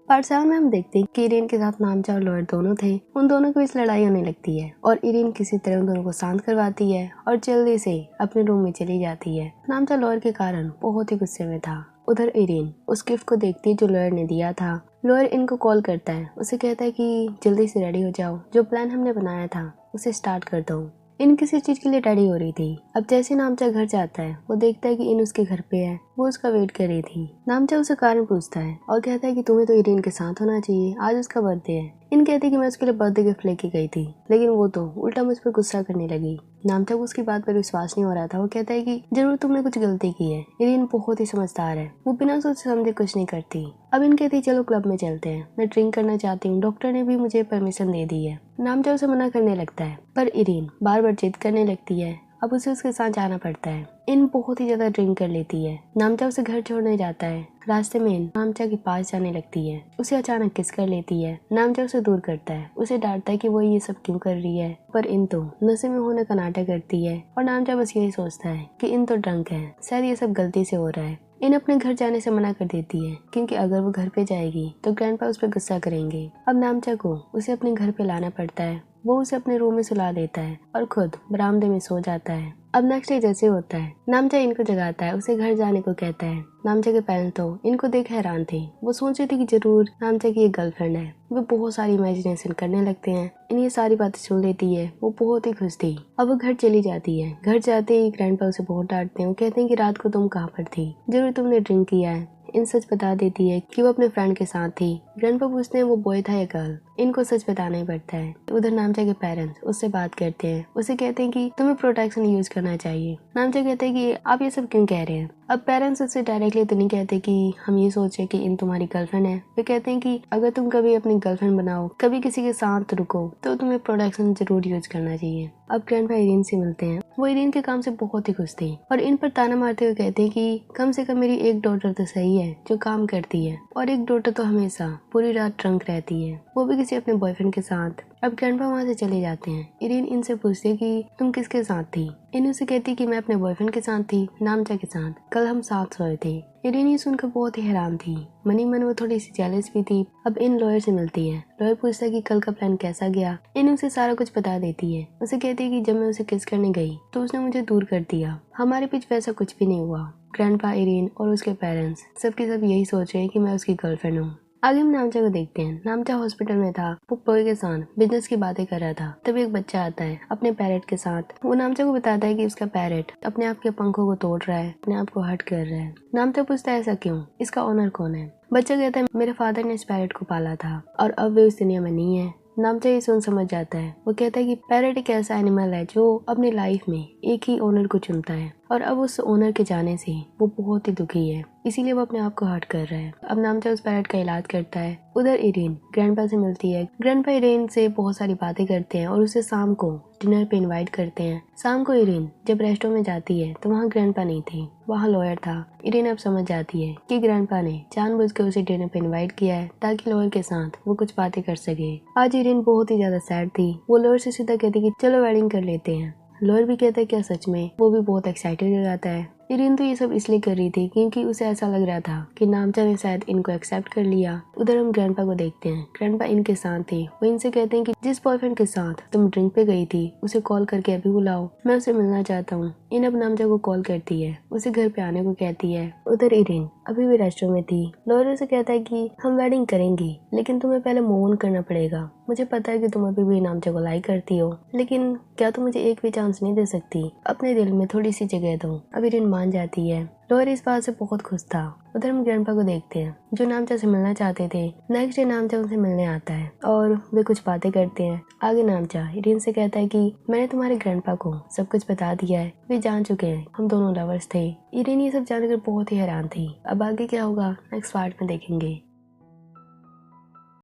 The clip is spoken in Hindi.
पार्ट 7 में हम देखते हैं कि इरीन के साथ नामचा और लॉयर दोनों थे। उन दोनों के बीच लड़ाई होने लगती है और इरीन किसी तरह उन दोनों को शांत करवाती है और जल्दी से अपने रूम में चली जाती है। नामचा लॉयर के कारण बहुत ही गुस्से में था। उधर इरीन उस गिफ्ट को देखती है जो लॉयर ने दिया था। लॉयर इनको कॉल करता है, उसे कहता है कि जल्दी से रेडी हो जाओ, जो प्लान हमने बनाया था उसे स्टार्ट कर दो। इन किसी चीज के लिए रेडी हो रही थी। अब जैसे नामचा घर जाता है वो देखता है कि इन उसके घर पे है, वो उसका वेट कर रही थी। नामचा उसे कारण पूछता है और कहता है कि तुम्हें तो इरीन के साथ होना चाहिए, आज उसका बर्थडे है। इन कहती है कि मैं उसके लिए बर्थडे गिफ्ट लेके गई थी, लेकिन वो तो उल्टा मुझ पर गुस्सा करने लगी। नामचा को उसकी बात पर विश्वास नहीं हो रहा था। वो कहता है कि जरूर तुमने कुछ गलती की है। इरीन बहुत ही समझदार है, वो बिना सोच समझे कुछ नहीं करती। अब इन कहती चलो क्लब में चलते हैं, मैं ड्रिंक करना चाहती हूँ, डॉक्टर ने भी मुझे परमिशन दे दी है। नामचा उसे मना करने लगता है पर इरीन बार बार जिद करने लगती है। अब उसे उसके साथ जाना पड़ता है। इन बहुत ही ज्यादा ड्रिंक कर लेती है। नामचा उसे घर छोड़ने जाता है। रास्ते में नामचा के पास जाने लगती है, उसे अचानक किस कर लेती है। नामचा उसे दूर करता है, उसे डांटता है कि वो ये सब क्यों कर रही है, पर इन तो नशे में होने का नाटक करती है और नामचा बस यही सोचता है कि इन तो ड्रंक है, शायद ये सब गलती से हो रहा है। इन अपने घर जाने से मना कर देती है क्योंकि अगर वो घर पे जाएगी तो ग्रैंडपा उस पर गुस्सा करेंगे। अब नामचा को उसे अपने घर पे लाना पड़ता है। वो उसे अपने रूम में सुला देता है और खुद बरामदे में सो जाता है। अब नेक्स्ट डे जैसे होता है, नामचा इनको जगाता है, उसे घर जाने को कहता है। नामचा के पेरेंट्स तो इनको देख हैरान थे। वो सोच रहे थे कि जरूर नामचा की एक गर्लफ्रेंड है। वो बहुत सारी इमेजिनेशन करने लगते हैं। इन ये सारी बातें सुन लेती है। वो बहुत ही खुश थी। अब वो घर चली जाती है। घर जाते ही ग्रैंडपा उसे बहुत डांटते हैं। वो कहते हैं कि रात को तुम कहाँ पर थी, जरूर तुमने ड्रिंक किया है। इन सच बता देती है कि वो अपने फ्रेंड के साथ थी। ग्रैंडपा पूछते हैं वो बॉय था या गर्ल। इनको सच बताना ही पड़ता है। उधर नामचा के पेरेंट्स उससे बात करते हैं, उसे कहते हैं कि तुम्हें प्रोटेक्शन यूज करना चाहिए। नामचा कहते हैं कि आप ये सब क्यों कह रहे हैं। अब पेरेंट्स उससे डायरेक्टली तो नहीं कहते कि हम ये सोचे कि इन तुम्हारी गर्लफ्रेंड है। वे कहते हैं कि अगर तुम कभी अपनी गर्लफ्रेंड बनाओ, कभी किसी के साथ रुको, तो तुम्हें प्रोटेक्शन जरूर यूज करना चाहिए। अब ग्रैंडपा इरीन से मिलते हैं। वो इरीन के काम से बहुत ही खुश थी और इन पर ताना मारते हुए कहते हैं कि कम से कम मेरी एक डॉटर तो सही है जो काम करती है, और एक डॉटर तो हमेशा पूरी रात ड्रंक रहती है, वो भी किसी अपने बॉयफ्रेंड के साथ। अब ग्रैंडपा वहाँ से चले जाते हैं। इरीन इनसे पूछती है कि तुम किसके साथ थी। इन उसे कहती कि मैं अपने बॉयफ्रेंड के साथ थी, नामचा के साथ, कल हम साथ सोए थे। इरीन ये सुनकर बहुत ही हैरान थी। मनी मन वो थोड़ी सी जेलस भी थी। अब इन लॉयर से मिलती है। लॉयर पूछता है कि कल का प्लान कैसा गया। इन उसे सारा कुछ बता देती है। उसे कहती है कि जब मैं उसे किस करने गई तो उसने मुझे दूर कर दिया, हमारे बीच वैसा कुछ भी नहीं हुआ। ग्रैंडपा, इरीन और उसके पेरेंट्स सबके सब यही सोच रहे हैं कि मैं उसकी गर्लफ्रेंड हूँ। आगे हम नामचा को देखते हैं। नामचा हॉस्पिटल में था। वो प्लोय के साथ बिजनेस की बातें कर रहा था। तभी एक बच्चा आता है अपने पैरेट के साथ। वो नामचा को बताता है कि उसका पैरेट अपने आप के पंखों को तोड़ रहा है, अपने आप को हर्ट कर रहा है। नामचा पूछता है ऐसा क्यों, इसका ओनर कौन है। बच्चा कहता है मेरे फादर ने इस पैरेट को पाला था और अब वे उस दुनिया में नहीं है। नामचा ये सुन समझ जाता है। वो कहता है कि पैरेट एक ऐसा एनिमल है जो अपनी लाइफ में एक ही ओनर को चुनता है और अब उस ओनर के जाने से वो बहुत ही दुखी है, इसीलिए वो अपने आप को हर्ट कर रहा है। अब नामचा उस पैरेट का इलाज करता है। उधर इरीन ग्रैंडपा से मिलती है। ग्रैंडपा इरीन से बहुत सारी बातें करते हैं और उसे शाम को डिनर पे इनवाइट करते हैं। शाम को इरीन जब रेस्टोरेंट में जाती है तो वहाँ ग्रैंडपा नहीं थे, वहाँ लॉयर था। इरीन अब समझ जाती है कि ग्रैंडपा ने जानबूझकर उसे डिनर पे इनवाइट किया है ताकि लॉयर के साथ वो कुछ बातें कर सके। आज इरीन बहुत ही ज्यादा सैड थी। वो लॉयर से सीधा कहती कि चलो वेडिंग कर लेते हैं। लॉयर भी कहता है क्या सच में। वो भी बहुत एक्साइटेड हो जाता है। इरीन तो ये सब इसलिए कर रही थी क्योंकि उसे ऐसा लग रहा था कि नामचा ने शायद इनको एक्सेप्ट कर लिया। उधर हम ग्रैंडपा को देखते हैं। ग्रैंडपा इनके साथ थे। वो इनसे कहते हैं कि जिस बॉयफ्रेंड के साथ तुम ड्रिंक पे गई थी उसे कॉल करके अभी बुलाओ, मैं उसे मिलना चाहता हूँ। इन अब नामचा को कॉल करती है, उसे घर पे आने को कहती है। उधर इरीन अभी भी रेस्टोरेंट में थी। लॉयर उसे कहता है कि हम वेडिंग करेंगे लेकिन तुम्हें पहले मूव ऑन करना पड़ेगा। मुझे पता है कि तुम अभी भी नामचा को लाइक करती हो, लेकिन क्या तुम मुझे एक भी चांस नहीं दे सकती, अपने दिल में थोड़ी सी जगह दो। अब इरीन मान जाती है। लॉयर इस बात से बहुत खुश था। उधर हम ग्रैंडपा को देखते हैं जो नामचा से मिलना चाहते थे। नेक्स्ट डे नामचा उनसे मिलने आता है और वे कुछ बातें करते हैं। आगे नामचा इरीन से कहता है कि मैंने तुम्हारे ग्रैंडपा को सब कुछ बता दिया है, वे जान चुके हैं हम दोनों लवर्स थे। इरीन ये सब जानकर बहुत ही हैरान थी। अब आगे क्या होगा नेक्स्ट पार्ट में देखेंगे।